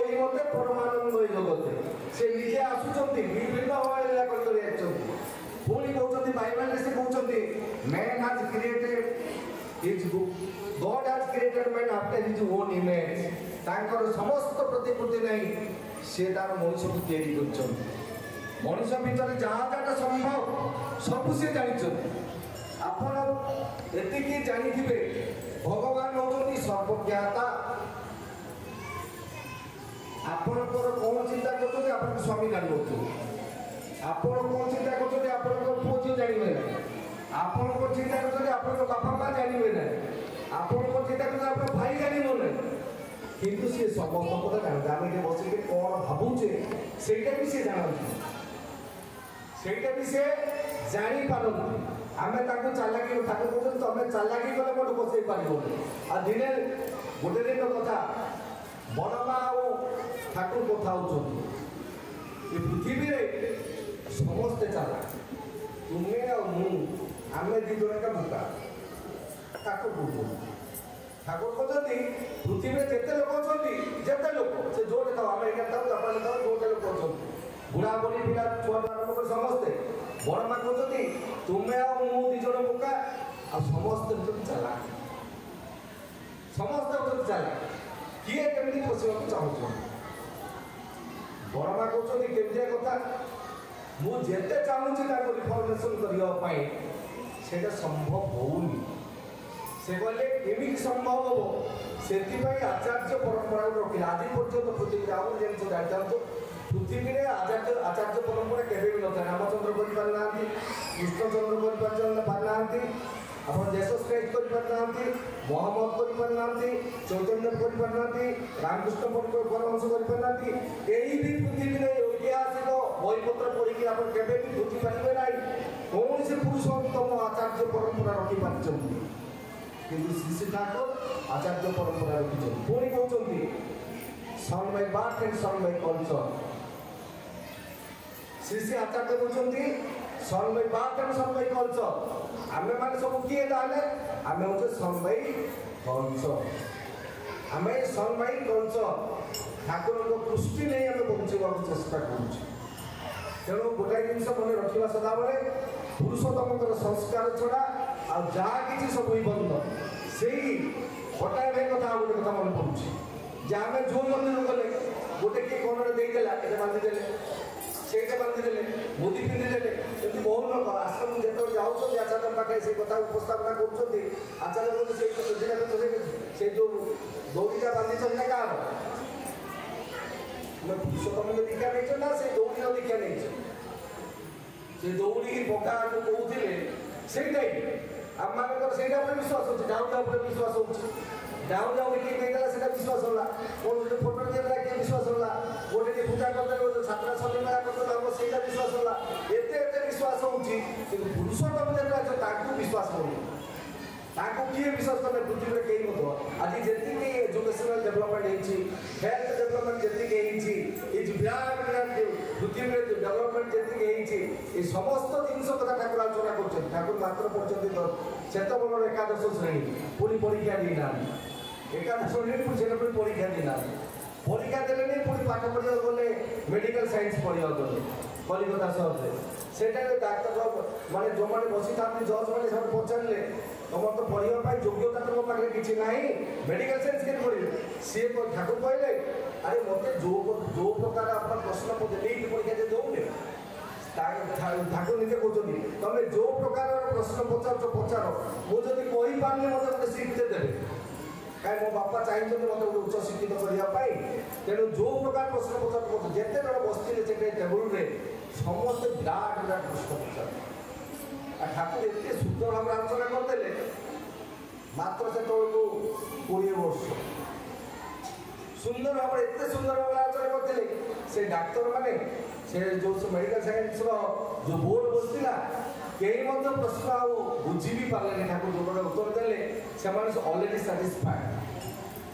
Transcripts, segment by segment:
এই মতে পরমানন্দ এই জগতে সে নিজে আসুଛନ୍ତି বিভিন্ন ভাবে লীলা କରି ଆସିଛନ୍ତି। ପୁଣି କହୁଛନ୍ତି ବାଇବେଲରେ ସେ କହୁଛନ୍ତି man has created his god has created man after his own image. ତାଙ୍କର ସମସ୍ତ ପ୍ରତିକୃତି ନେଇ ସେ ତାର ମଣିଷକୁ ତିଆରି କରିଛନ୍ତି। ମଣିଷ ଭିତରେ ଯାହା ଯାହା ସମ୍ଭବ ସବୁ ସେ ଜାଣିଛନ୍ତି। ଆପଣ ଏତିକି ଜାଣିଥିବେ ଭଗବାନ ହେଉଛନ୍ତି ସର୍ବଜ୍ଞାତା। ଆପଣଙ୍କର କ'ଣ ଚିନ୍ତା କରୁଛନ୍ତି ଆପଣଙ୍କ ସ୍ୱାମୀ ଜାଣିପାରୁଛନ୍ତି। ଆପଣ କ'ଣ ଚିନ୍ତା କରୁଛନ୍ତି ଆପଣଙ୍କ ପୁଅ ଝିଅ ଜାଣିବେ ନାହିଁ। ଆପଣଙ୍କ ଚିନ୍ତା କରୁଛନ୍ତି ଆପଣଙ୍କ ବାପା ମା ଜାଣିବେ ନାହିଁ। ଆପଣଙ୍କ ଚିନ୍ତା କରୁଛନ୍ତି ଆପଣଙ୍କ ଭାଇ ଜାଣିବ ନାହିଁ। କିନ୍ତୁ ସିଏ ସମସ୍ତ କଥା ଜାଣନ୍ତି। ଆମେ ଏଠି ବସିକି କ'ଣ ଭାବୁଛେ ସେଇଟା ବି ସେ ଜାଣନ୍ତି, ସେଇଟା ବି ସେ ଜାଣିପାରନ୍ତି। ଆମେ ତାଙ୍କୁ ଚାଲାକି ତାକୁ କହୁଛନ୍ତି ତମେ ଚାଲାକି କଲେ ମୋତେ ବସେଇ ପାରିବନି। ଆଉ ଦିନେ ଗୋଟେ ଦିନ କଥା ବଡ଼ ମା ଆଉ ଠାକୁର କଥା ହେଉଛନ୍ତି ଏ ପୃଥିବୀରେ ସମସ୍ତେ ଚାଲାକ, ତୁମେ ଆଉ ମୁଁ ଆମେ ଦୁଇ ଜଣ ଏକା ବୋକା। ଠାକୁର କହୁଛନ୍ତି ଠାକୁର କହୁଛନ୍ତି ପୃଥିବୀରେ ଯେତେ ଲୋକ ଅଛନ୍ତି ଯେତେ ଲୋକ ସେ ଯୋଉଠି ଥାଉ ଆମେରିକା ଥାଉ ଜାପାନରେ ଥାଉ ଯୋଉଟା ଲୋକ ଅଛନ୍ତି ବୁଢ଼ା ବୁଢ଼ୀ ପିଲା ଛୁଆ ଆରମ୍ଭ କରି ସମସ୍ତେ ବଡ଼ ମା କହୁଛନ୍ତି ତୁମେ ଆଉ ମୁଁ ଦୁଇ ଜଣ ବୋକା ଆଉ ସମସ୍ତେ ହେଉଛନ୍ତି ଚାଲାକ। ସମସ୍ତେ ହେଉଛନ୍ତି ଚାଲାକ। କିଏ କେମିତି ପଶିବାକୁ ଚାହୁଁଛନ୍ତି। ବଡ଼ ମା କହୁଛନ୍ତି କେମିତିଆ କଥା ମୁଁ ଯେତେ ଚାହୁଁଛି ତାକୁ ରିଫର୍ମେସନ୍ କରିବା ପାଇଁ ସେଇଟା ସମ୍ଭବ ହେଉନି। ସେ କହିଲେ କେମିତି ସମ୍ଭବ ହେବ ସେଥିପାଇଁ ଆଚାର୍ଯ୍ୟ ପରମ୍ପରାକୁ ରଖିଲେ। ଆଜି ପର୍ଯ୍ୟନ୍ତ ପୃଥିବୀରେ ଆଉ ଗୋଟେ ଜିନିଷ ଜାଣିଥାନ୍ତୁ ପୃଥିବୀରେ ଆଚାର୍ଯ୍ୟ ପରମ୍ପରା କେବେ ବି ନଥାଏ। ରାମଚନ୍ଦ୍ର କରିପାରିନାହାନ୍ତି, କୃଷ୍ଣଚନ୍ଦ୍ର କରିପାରିନାହାନ୍ତି, ଆପଣ ଜେସସ୍ କ୍ରାଇଷ୍ଟ କରିପାରିନାହାନ୍ତି, ମହମ୍ମଦ କରିପାରିନାହାନ୍ତି, ଚୈତନ୍ୟ କରିପାରିନାହାନ୍ତି, ରାମକୃଷ୍ଣ ପରମହଂସ କରିପାରିନାହାନ୍ତି। କେହି ବି ପୃଥିବୀରେ ଐତିହାସିକ ବହିପତ୍ର ପଢ଼ିକି ଆପଣ କେବେ ବି ବୁଝିପାରିବେ ନାହିଁ କୌଣସି ପୁରୁଷୋତ୍ତମ ଆଚାର୍ଯ୍ୟ ପରମ୍ପରା ରଖିପାରିଛନ୍ତି। କିନ୍ତୁ ଶ୍ରୀ ଠାକୁର ଆଚାର୍ଯ୍ୟ ପରମ୍ପରା ରଖିଛନ୍ତି। ପୁଣି କହୁଛନ୍ତି son by birth and son by culture. Shri Acharya କହୁଛନ୍ତି son by birth and son by culture. ଆମେ ମାନେ ସବୁ କିଏ ତାହେଲେ ଆମେ ହଉଛେ ସନ୍ ବାଇ କଲଚର। ଆମେ ସନ୍ ବାଇ କଲଚର ଠାକୁରଙ୍କ ଦୃଷ୍ଟି ନେଇ ଆମେ ବଞ୍ଚିବାକୁ ଚେଷ୍ଟା କରୁଛୁ। ତେଣୁ ଗୋଟାଏ ଜିନିଷ ମନେ ରଖିବା ସଦାବେଳେ ପୁରୁଷୋତ୍ତମଙ୍କର ସଂସ୍କାର ଛଡ଼ା ଆଉ ଯାହା କିଛି ସବୁ ବନ୍ଦ ସେଇ ହଟାଇବା କଥା। ଆଉ ଗୋଟେ କଥା ମନେ ପଡ଼ୁଛି ଯେ ଆମେ ଯେଉଁ ମନ୍ଦିର ଗଲେ ଗୋଟେ କିଏ କଣରେ ଦେଇଦେଲା ଏଇଟା ବାନ୍ଧିଦେଲେ ସେଇଟା ବାନ୍ଧିଦେଲେ ମୁଦି ପିନ୍ଧିଦେଲେ ଏମିତି ବହୁ ଲୋକ ଆଶ୍ରମ ଯେତେବେଳେ ଯାଉଛନ୍ତି ଆଚାର୍ଯ୍ୟ ପାଖରେ ସେଇ କଥା ଉପସ୍ଥାପନା କରୁଛନ୍ତି। ଆଚାର୍ଯ୍ୟ କହୁଛନ୍ତି ସେଇ ଯେଉଁ ଦୌଡ଼ିଟା ବାନ୍ଧିଛନ୍ତି ନା କାହାର ଆମେ ପୁରୁଷୋତ୍ତମଙ୍କ ଦୀକ୍ଷା ନେଇଛ ନା ସେ ଦୌଡ଼ିର ଦୀକ୍ଷା ନେଇଛ। ସେ ଦୌଡ଼ିକି ପକା କହୁଥିଲେ ସେଇଟା ଆମମାନଙ୍କର ସେଇଟା ଉପରେ ବିଶ୍ୱାସ ହେଉଛି। ଡାଉନ ଉପରେ ବିଶ୍ୱାସ ହେଉଛି। ଡାଉନ କିଏ ଦେଇଦେଲା ସେଇଟା ବିଶ୍ୱାସ ହେଲା। ଗୋଟେ ଫଟୋ ଦେଇଦେଲା କିଏ ବିଶ୍ୱାସ ହେଲା। ଗୋଟେ କିଏ ପୂଜା କରିଦେଲେ ଗୋଟେ ଛାତ୍ର ଛାତ୍ରୀ ମେଳା କରିଦେଲେ ଆମ ସେଇଟା ବିଶ୍ୱାସ ହେଲା। ଏତେ ଏତେ ବିଶ୍ୱାସ ହେଉଛି କିନ୍ତୁ ପୁରୁଷୋତ୍ତମ ଯେତେବେଳେ ତାଙ୍କୁ ବିଶ୍ୱାସ କରୁନି। ତାଙ୍କୁ କିଏ ବିଶ୍ୱାସ କଲେ ପୃଥିବୀରେ କେହି ମଧ୍ୟ। ଆଜି ଯେତିକି ଏଜୁକେସନାଲ ଡେଭଲପମେଣ୍ଟ ହେଇଛି, ହେଲ୍ଥ ଡେଭଲପମେଣ୍ଟ ଯେତିକି ହେଇଛି, ଏ ବିରାଟ ପୃଥିବୀରେ ଡେଭଲପମେଣ୍ଟ ଯେତିକି ହେଇଛି ଏ ସମସ୍ତ ଜିନିଷ କଥା ଠାକୁର ଆଲୋଚନା କରୁଛନ୍ତି। ଠାକୁର ମାତ୍ର ପଢ଼ୁଛନ୍ତି ସେତେବେଳର ଏକାଦଶ ଶ୍ରେଣୀ ପୁଣି ପରୀକ୍ଷା ଦେଇନାହାନ୍ତି। ଏକାଦଶ ଶ୍ରେଣୀ ପୁଣି ସେଟା ପୁଣି ପରୀକ୍ଷା ଦେଇନାହାନ୍ତି। ପରୀକ୍ଷା ଦେଲେନି ପୁଣି ପାଠ ପଢ଼ିବାକୁ ଗଲେ ମେଡ଼ିକାଲ ସାଇନ୍ସ ପଢ଼ିବାକୁ ଗଲେ କଲିକତା ସହରରେ। ସେଠାରେ ଡାକ୍ତର ମାନେ ଯେଉଁମାନେ ବସିଥାନ୍ତି ଜଜ୍ ମାନେ ସେମାନେ ପଚାରିଲେ ତମର ତ ପଢ଼ିବା ପାଇଁ ଯୋଗ୍ୟତା ତୁମ ପାଖରେ କିଛି ନାହିଁ ମେଡ଼ିକାଲ ସାଇନ୍ସ କେମିତି ପଢ଼ିବେ। ସିଏ ଠାକୁର କହିଲେ ଆରେ ମୋତେ ଯେଉଁ ପ୍ରକାର ଆପଣ ପ୍ରଶ୍ନ ନିଟ୍ ପରୀକ୍ଷା ଯେ ଦେଉନେ ଠାକୁର ନିଜେ କହୁଛନ୍ତି ତମେ ଯେଉଁ ପ୍ରକାରର ପ୍ରଶ୍ନ ପଚାରୁଛ ପଚାର ମୁଁ ଯଦି କହିପାରୁନି ମୋତେ ଗୋଟେ ସିଟ୍ଟେ ଦେବେ। କାହିଁ ମୋ ବାପା ଚାହିଁଛନ୍ତି ମୋତେ ଗୋଟେ ଉଚ୍ଚ ଶିକ୍ଷିତ କରିବା ପାଇଁ। ତେଣୁ ଯେଉଁ ପ୍ରକାର ପ୍ରଶ୍ନ ପଚାରୁଛ ଯେତେ ଜଣ ବସିଥିଲେ ସେଠି ଟେବୁଲରେ ସମସ୍ତେ ବିରାଟ ବିରାଟ ପ୍ରଶ୍ନ ପଚାର। ଆଉ ଠାକୁର ଏତେ ସୁନ୍ଦର ଭାବରେ ଆଲୋଚନା କରିଦେଲେ ମାତ୍ର ସେତେବେଳକୁ 20 ବର୍ଷ ସୁନ୍ଦର ଭାବରେ ଏତେ ସୁନ୍ଦର ଭାବରେ ଆଲୋଚନା କରିଥିଲେ ସେ ଡାକ୍ତରମାନେ ସେ ଯେଉଁ ମେଡ଼ିକାଲ ସାଇନ୍ସର ଯେଉଁ ବୋର୍ଡ ବସିଥିଲା କେହି ମଧ୍ୟ ପ୍ରଶ୍ନ ଆଉ ବୁଝି ବି ପାରିଲେନି। ଠାକୁର ଯେଉଁଟା ଉତ୍ତର ଦେଲେ ସେମାନେ ଅଲରେଡ଼ି ସାଟିସ୍ଫାଏଡ୍।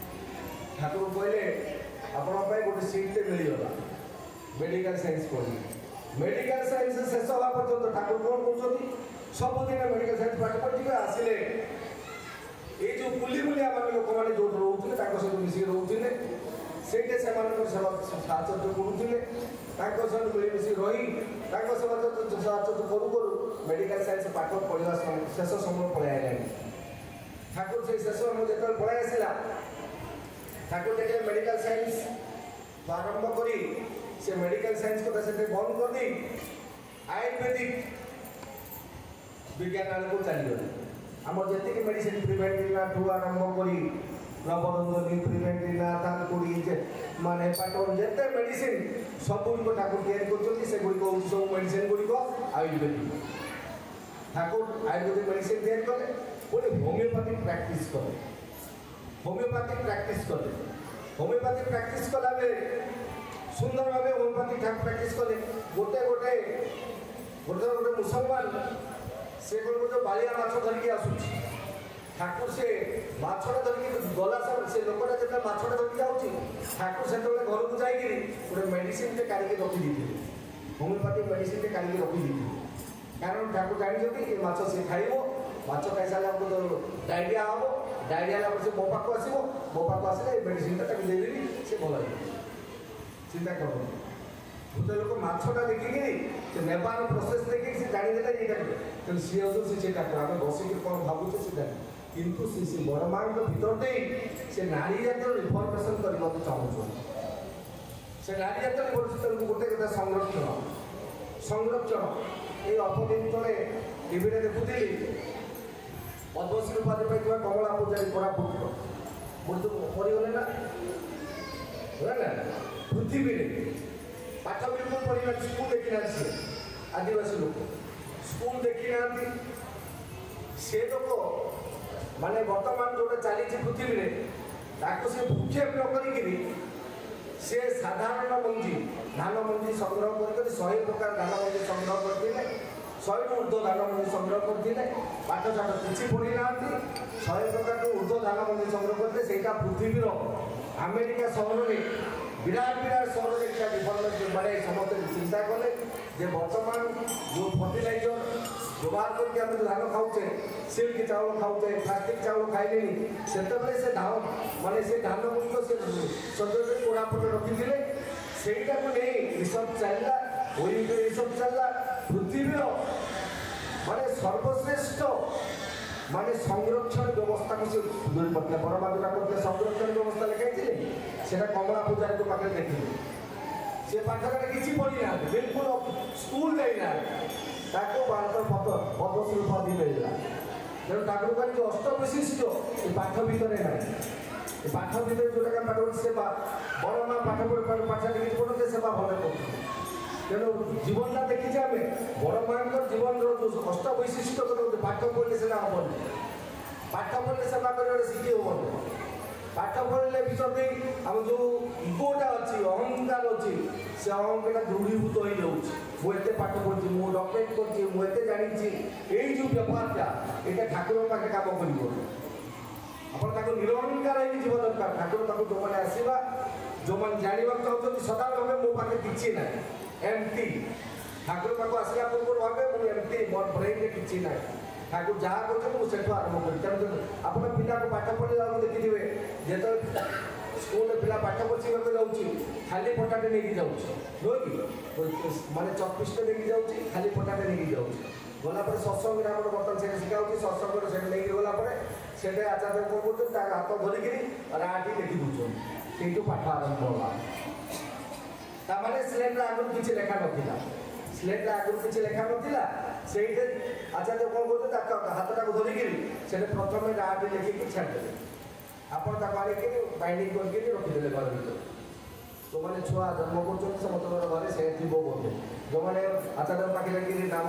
ଠାକୁର କହିଲେ ଆପଣଙ୍କ ପାଇଁ ଗୋଟେ ସିଟ୍ଟେ ମିଳିଗଲା ମେଡ଼ିକାଲ ସାଇନ୍ସ ପଢ଼ିଲେ। ମେଡ଼ିକାଲ ସାଇନ୍ସ ଶେଷ ହେବା ପର୍ଯ୍ୟନ୍ତ ଠାକୁର କ'ଣ କହୁଛନ୍ତି ସବୁଦିନ ମେଡ଼ିକାଲ ସାଇନ୍ସ ପାଠ ପଢ଼ିବେ ଆସିଲେ ଏଇ ଯେଉଁ ବୁଲିବୁଲିଆ ମାନେ ଲୋକମାନେ ଯେଉଁଠି ରହୁଥିଲେ ତାଙ୍କ ସହିତ ମିଶିକି ରହୁଥିଲେ ସେଇଠି ସେମାନେ ସାହାଯ୍ୟ କରୁଥିଲେ ତାଙ୍କ ସହ ମିଳିମିଶି ରହି ତାଙ୍କ ସାହାଯ୍ୟ କରୁ କରୁ ମେଡ଼ିକାଲ ସାଇନ୍ସ ପାଠ ପଢ଼ିବା ଶେଷ ସମୟ ପଳାଇ ଆଇଲାଣି। ଠାକୁର ସେ ଶେଷ ସମୟ ଯେତେବେଳେ ପଳାଇ ଆସିଲା ଠାକୁର ଦେଖିଲେ ମେଡ଼ିକାଲ ସାଇନ୍ସ ଆରମ୍ଭ କରି ସେ ମେଡ଼ିକାଲ ସାଇନ୍ସ କଥା ସେଠି ବନ୍ଦ କରିଦେଇ ଆୟୁର୍ବେଦିକ ବିଜ୍ଞାନ ଆଡ଼କୁ ଚାଲିଗଲେ। ଆମର ଯେତିକି ମେଡ଼ିସିନ ପ୍ରିଭେଣ୍ଟିଭଠୁ ଆରମ୍ଭ କରି ରବରଙ୍ଗୀ ପ୍ରିଭେଣ୍ଟିଭା ତାକୁଡ଼ି ମାନେ ପାଟନ ଯେତେ ମେଡ଼ିସିନ ସବୁଗୁଡ଼ିକ ଠାକୁର ତିଆରି କରୁଛନ୍ତି ସେଗୁଡ଼ିକ ହେଉଛି ସବୁ ମେଡ଼ିସିନ ଗୁଡ଼ିକ ଆୟୁର୍ବେଦିକ। ଠାକୁର ଆୟୁର୍ବେଦିକ ମେଡ଼ିସିନ ତିଆରି କଲେ ପୁଣି ହୋମିଓପାଥିକ ପ୍ରାକ୍ଟିସ୍ କଲେ। ହୋମିଓପାଥିକ ପ୍ରାକ୍ଟିସ୍ କଲାବେଳେ ସୁନ୍ଦର ଭାବେ ହୋମିଓପାଥିକ ପ୍ରାକ୍ଟିସ୍ କଲେ। ଗୋଟେ ମୁସଲମାନ ସେ ଗୋଟେ ବାଳିଆ ମାଛ ଧରିକି ଆସୁଛି। ଠାକୁର ସେ ମାଛଟା ଧରିକି ଗଲା ସେ ଲୋକଟା ଯେତେବେଳେ ମାଛଟା ଧରିକି ଯାଉଛି ଠାକୁର ସେତେବେଳେ ଘରକୁ ଯାଇକିରି ଗୋଟେ ମେଡ଼ିସିନଟେ କାଢ଼ିକି ରଖିଦେଇଥିଲେ। ହୋମିଓପାଥିକ ମେଡ଼ିସିନଟେ କାଢ଼ିକି ରଖିଦେଇଥିଲେ। କାରଣ ଠାକୁର ଜାଣିଛନ୍ତି ଏ ମାଛ ସେ ଖାଇବ, ମାଛ ଖାଇସାରିଲା ପରେ ଡାଇରିଆ ହେବ, ଡାଇରିଆ ହେଲା ପରେ ସେ ମୋ ପାଖକୁ ଆସିବ, ମୋ ପାଖକୁ ଆସିଲେ ଏ ମେଡ଼ିସିନଟା ତାକୁ ଦେଇଦେବି ସେ ଭଲ ହେଇଯିବ। ଚିନ୍ତା କରନ୍ତୁ ଗୋଟେ ଲୋକ ମାଛଟା ଦେଖିକିରି ସେ ନେବାର ପ୍ରୋସେସ୍ ଦେଖିକି ସେ ଜାଣିଦେଲେ ଏଇଟା ତେଣୁ ସିଏ ହେଉଛି ସେ ଠାକୁର। ଆମେ ବସିକି କ'ଣ ଭାବୁଛେ ସେ ଜାଣି କିନ୍ତୁ ସେ ବଡ଼ ମାଙ୍କ ଭିତର ଦେଇ ସେ ନାରୀ ଜାତୀୟ ରିଫର୍ମେସନ୍ କରିବାକୁ ଚାହୁଁଛନ୍ତି। ସେ ନାରୀ ଜାତୀୟ ରିଫର୍ମେସନ୍ ଗୋଟେ କଥା ସଂରକ୍ଷଣ ଏଇ ଅଳ୍ପଦିନ ତଳେ ଟିଭିରେ ଦେଖୁଥିଲି ପଦ୍ମଶ୍ରୀ ଉପାଧି ପାଇଥିବା କମଳା ପୂଜାରୀ କୋରାପୁଟର ମୃତ୍ୟୁ ପରିଗଲେ ନା ପୃଥିବୀରେ ପାଠ ବିଲକୁଲ ପଢ଼ିନାହାନ୍ତି, ସ୍କୁଲ ଦେଖିନାହାନ୍ତି। ସେ ଆଦିବାସୀ ଲୋକ ସ୍କୁଲ ଦେଖିନାହାନ୍ତି। ସେ ଲୋକ ମାନେ ବର୍ତ୍ତମାନ ଯେଉଁଟା ଚାଲିଛି ପୃଥିବୀରେ ତାକୁ ସେ ଭୂକ୍ଷେପ ନ କରିକିରି ସେ ସାଧାରଣ ମଞ୍ଜି ଧାନ ମଞ୍ଜି ସଂଗ୍ରହ କରିକି 100 ପ୍ରକାର ଧାନ ମଞ୍ଜି ସଂଗ୍ରହ କରିଥିଲେ। 100ରୁ ଉର୍ଦ୍ଧ୍ୱ ଧାନ ମଞ୍ଜି ସଂଗ୍ରହ କରିଥିଲେ। ପାଠଶାଠ କିଛି ପଢ଼ି ନାହାନ୍ତି। 100 ପ୍ରକାରରୁ ଉର୍ଦ୍ଧ୍ୱ ଧାନ ମଞ୍ଜି ସଂଗ୍ରହ କରିଥିଲେ। ସେଇଟା ପୃଥିବୀର ଆମେରିକା ସହରରେ ବିରାଟ ସହରରେ ଏଇଟା ଡିଭଲପମେଣ୍ଟ ମାନେ ସମସ୍ତେ ଚିନ୍ତା କଲେ ଯେ ବର୍ତ୍ତମାନ ଯେଉଁ ଫର୍ଟିଲାଇଜର ବ୍ୟବହାର କରିକି ଆମେ ଧାନ ଖାଉଛେ, ସିଲ୍କ ଚାଉଳ ଖାଉଛେ, ପ୍ଲାଷ୍ଟିକ ଚାଉଳ ଖାଇଲେଣି, ସେତେବେଳେ ସେ ଧାନ ମାନେ ସେ ଧାନ ଗୁଡ଼ିକ ସେ ସଦରରେ କୋରାପୁଟରେ ରଖିଥିଲେ। ସେଇଟାକୁ ନେଇ ରିସର୍ଚ୍ଚ ଚାଲିଲା, ରିସର୍ଚ୍ଚ ଚାଲିଲା। ପୃଥିବୀର ମାନେ ସର୍ବଶ୍ରେଷ୍ଠ ମାନେ ସଂରକ୍ଷଣ ବ୍ୟବସ୍ଥାକୁ ସେ ଦୂର କରିଥିଲେ। ବଡ଼ମାଦୁରା କରିଥିଲେ ସଂରକ୍ଷଣ ବ୍ୟବସ୍ଥା ଲେଖାଇଥିଲେ। ସେଟା କମଳା ପୂଜାରୀଙ୍କ ପାଖରେ ଦେଖିଲେ। ସେ ପାଠରେ କିଛି ପଢ଼ିନାହାନ୍ତି, ବିଲକୁଲ ସ୍କୁଲ ଯାଇନାହାନ୍ତି। ତାକୁ ପଦ୍ମଶ୍ରୀ ଉପାଧି ମିଳିଲା। ତେଣୁ ଠାକୁର କହିଲେ ଅଷ୍ଟବିଶିଷ୍ଟ ଏ ପାଠ ଭିତରେ ନାହିଁ। ଏ ପାଠ ଭିତରେ ଯେଉଁଟା ପାଠ ପଢ଼ି ସେବା ବଡ଼ ମା ପାଠ କିଛି ପଢ଼ନ୍ତି ସେବା ଭଲ କରୁଛନ୍ତି। ତେଣୁ ଜୀବନଟା ଦେଖିଛେ ଆମେ ବଡ଼ ମାଙ୍କର ଜୀବନର ଯେଉଁ ଅଷ୍ଟବୈଶିଷ୍ଟ୍ୟ ପାଠ ପଢ଼ିଲେ ସେଟା ହେବନି। ପାଠ ପଢ଼ିଲେ ସେବା କରିବାରେ ଶିଖି ହେବନି। ପାଠ ପଢ଼ିଲେ ଭିତର ଦେଇ ଆମ ଯେଉଁ ଇଗୋଟା ଅଛି, ଅହଙ୍କାର ଅଛି, ସେ ଅହଙ୍କାରଟା ଦୃଢ଼ୀଭୂତ ହୋଇଯାଉଛି। ମୁଁ ଏତେ ପାଠ ପଢ଼ିଛି, ମୁଁ ଡକ୍ଟରେଟ୍ କରିଛି, ମୁଁ ଏତେ ଜାଣିଛି। ଏଇ ଯେଉଁ ବ୍ୟବହାରଟା ଏଇଟା ଠାକୁରଙ୍କ ପାଖରେ କାମ କରିବ। ଆପଣ ତାକୁ ନିରହଙ୍କାର ହେଇକି ଯିବା ଦରକାର। ଠାକୁର ତାକୁ ଯେଉଁମାନେ ଆସିବା, ଯେଉଁମାନେ ଜାଣିବାକୁ ଚାହୁଁଛନ୍ତି ସଦାବେଳେ ଭାବେ ମୋ ପାଖରେ କିଛି ନାହିଁ, ଏମ୍ଟି। ଠାକୁର ପାଖକୁ ଆସିଲା ପୂର୍ବରୁ ଭାବେ ମୁଁ ଏମ୍ଟି, ମୋର ବ୍ରେନ୍ରେ କିଛି ନାହିଁ। ଠାକୁର ଯାହା କରୁଛନ୍ତି ମୁଁ ସେଠୁ ଆରମ୍ଭ କরি। ତେଣୁ ଆପଣ ପିଲାକୁ ପାଠ ପଢ଼ିଲା ବେଳକୁ ଦେଖିଥିବେ ଯେତେବେଳେ ସ୍କୁଲରେ ପିଲା ପାଠ ପଢ଼ିବାକୁ ଯାଉଛି ଖାଲି ପଟାଟେ ନେଇକି ଯାଉଛି, ନୁହେଁ କି? ମାନେ ଚକପିସଟେ ନେଇକି ଯାଉଛି, ଖାଲି ପଟାଟେ ନେଇକି ଯାଉଛି। ଗଲା ପରେ ସତ୍ସଙ୍ଗରେ ଆମର ବର୍ତ୍ତମାନ ସେଠି ଶିଖାଉଛି। ସତ୍ସଙ୍ଗରେ ସେଠି ନେଇକି ଗଲା ପରେ ସେଠି ଆଚାର୍ଯ୍ୟ କ'ଣ କରୁଛନ୍ତି, ତା ହାତ ଧରିକିରି ରାଟି ଲେଖି ଦେଉଛନ୍ତି। ସେଇଠୁ ପାଠ ଆରମ୍ଭ ହେଲା। ତାମାନେ ସ୍ଲେଟ୍ରେ ଆଗରୁ କିଛି ଲେଖା ନଥିଲା। ସ୍ଲେଟ୍ରେ ଆଗରୁ କିଛି ଲେଖା ନଥିଲା। ସେଇଠି ଆଚାର୍ଯ୍ୟ କ'ଣ କରୁଛନ୍ତି, ତାଙ୍କ ହାତଟାକୁ ଧରିକିରି ସେଠି ପ୍ରଥମେ ରାଟି ଲେଖିକି ଛାଡ଼ିଦେଲେ। ଆପଣ ତାକୁ ଆଣିକିରି ବାଇଣ୍ଡିଂ କରିକିରି ରଖିଦେଲେ ଘର ଭିତରେ। ଯେଉଁମାନେ ଛୁଆ ଜନ୍ମ କରୁଛନ୍ତି ସମସ୍ତଙ୍କର ଘରେ ସେ ଥିବ ବୋଧେ। ଯେଉଁମାନେ ଆଚାର୍ଯ୍ୟ ପାଖରେ ନାମ